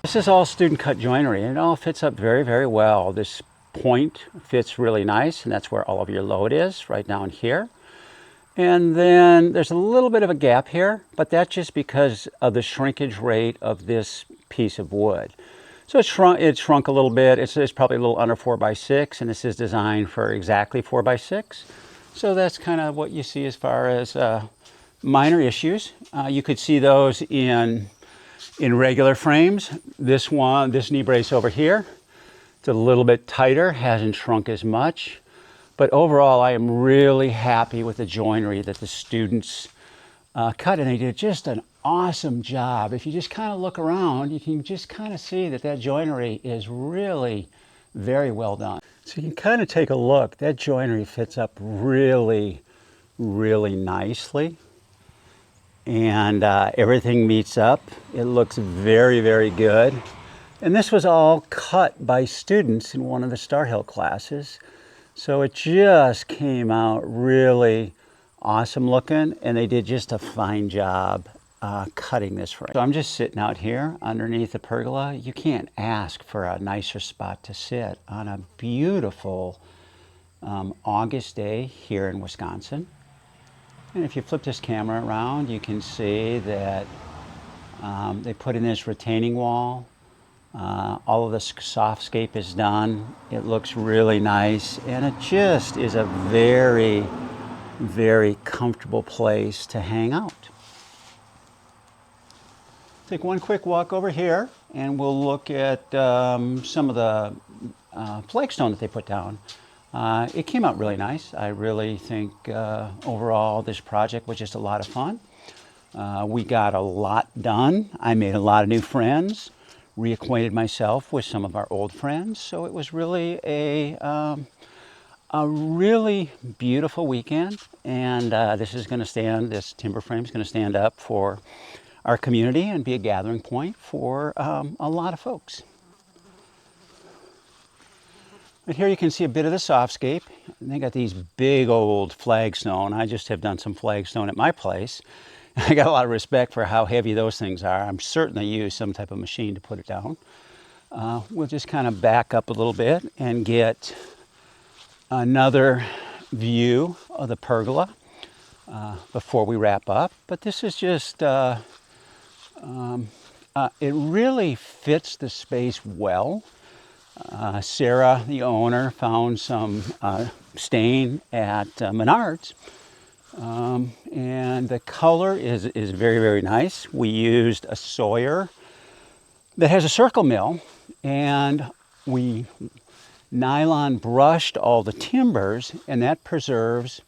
This is all student cut joinery, and it all fits up very, very well. This point fits really nice, and that's where all of your load is, right down here. And then there's a little bit of a gap here, but that's just because of the shrinkage rate of this piece of wood. So it shrunk a little bit. It's probably a little under 4x6, and this is designed for exactly 4x6. So that's kind of what you see as far as minor issues. You could see those in regular frames. This knee brace over here, it's a little bit tighter, hasn't shrunk as much. But overall, I am really happy with the joinery that the students cut, and they did just an awesome job. If you just kind of look around, you can just kind of see that joinery is really very well done. So you can kind of take a look. That joinery fits up really, really nicely. And everything meets up. It looks very, very good. And this was all cut by students in one of the Star Hill classes. So it just came out really awesome looking, and they did just a fine job cutting this frame. So I'm just sitting out here underneath the pergola. You can't ask for a nicer spot to sit on a beautiful August day here in Wisconsin. And if you flip this camera around, you can see that they put in this retaining wall. All of the softscape is done. It looks really nice, and it just is a very, very comfortable place to hang out. Take one quick walk over here, and we'll look at some of the flagstone that they put down. It came out really nice. I really think overall this project was just a lot of fun. We got a lot done. I made a lot of new friends, reacquainted myself with some of our old friends. So it was really a really beautiful weekend. And this timber frame is going to stand up for our community and be a gathering point for a lot of folks. But here you can see a bit of the softscape. They got these big old flagstone. I just have done some flagstone at my place. I got a lot of respect for how heavy those things are. I'm certain they use some type of machine to put it down. We'll just kind of back up a little bit and get another view of the pergola before we wrap up. But this is just, it really fits the space well. Sarah, the owner, found some stain at Menards, and the color is very, very nice. We used a Sawyer that has a circle mill, and we nylon brushed all the timbers, and that preserves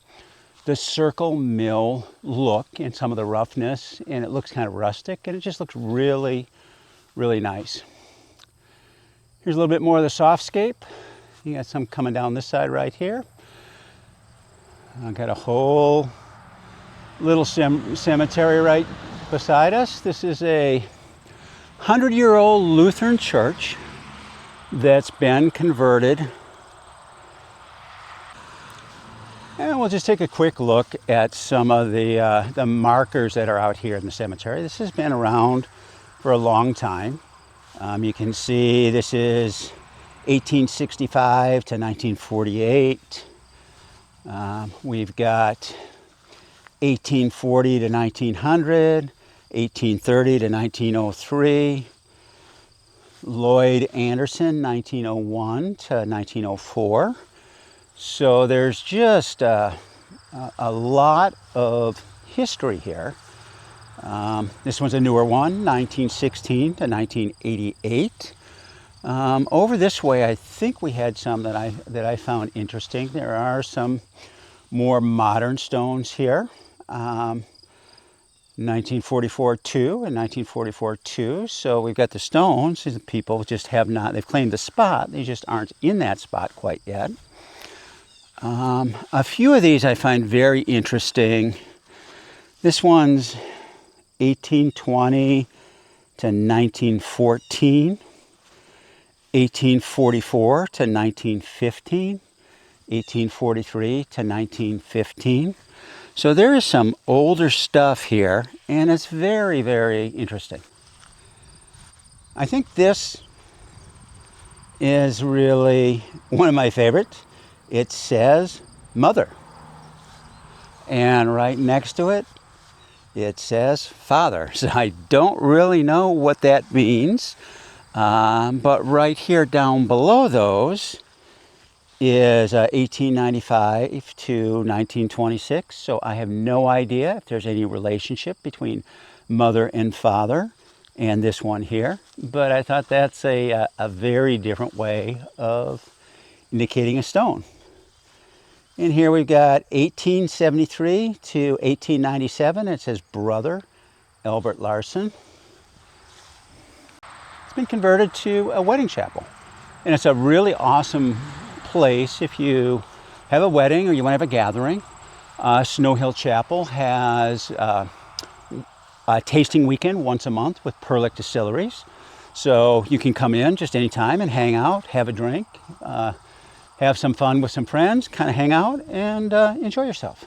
the circle mill look and some of the roughness, and it looks kind of rustic, and it just looks really, really nice. Here's a little bit more of the softscape. You got some coming down this side right here. I've got a whole little cemetery right beside us. This is a 100-year-old Lutheran church that's been converted. And we'll just take a quick look at some of the markers that are out here in the cemetery. This has been around for a long time. You can see this is 1865 to 1948. We've got 1840 to 1900, 1830 to 1903. Lloyd Anderson, 1901 to 1904. So there's just a lot of history here. This one's a newer one, 1916 to 1988. Over this way, I think we had some that I found interesting. There are some more modern stones here. 1944 2 and 1944 2. So we've got the stones. The people just have not, they've claimed the spot. They just aren't in that spot quite yet. A few of these I find very interesting. This one's 1820 to 1914, 1844 to 1915, 1843 to 1915. So there is some older stuff here, and it's very, very interesting. I think this is really one of my favorites. It says mother. And right next to it, it says father. So I don't really know what that means. But right here down below those is 1895 to 1926. So I have no idea if there's any relationship between mother and father and this one here. But I thought that's a very different way of indicating a stone. And here we've got 1873 to 1897. It says brother Albert Larson. It's been converted to a wedding chapel. And it's a really awesome place if you have a wedding or you want to have a gathering. Snow Hill Chapel has a tasting weekend once a month with Perlick Distilleries. So you can come in just anytime and hang out, have a drink, have some fun with some friends, kind of hang out and enjoy yourself.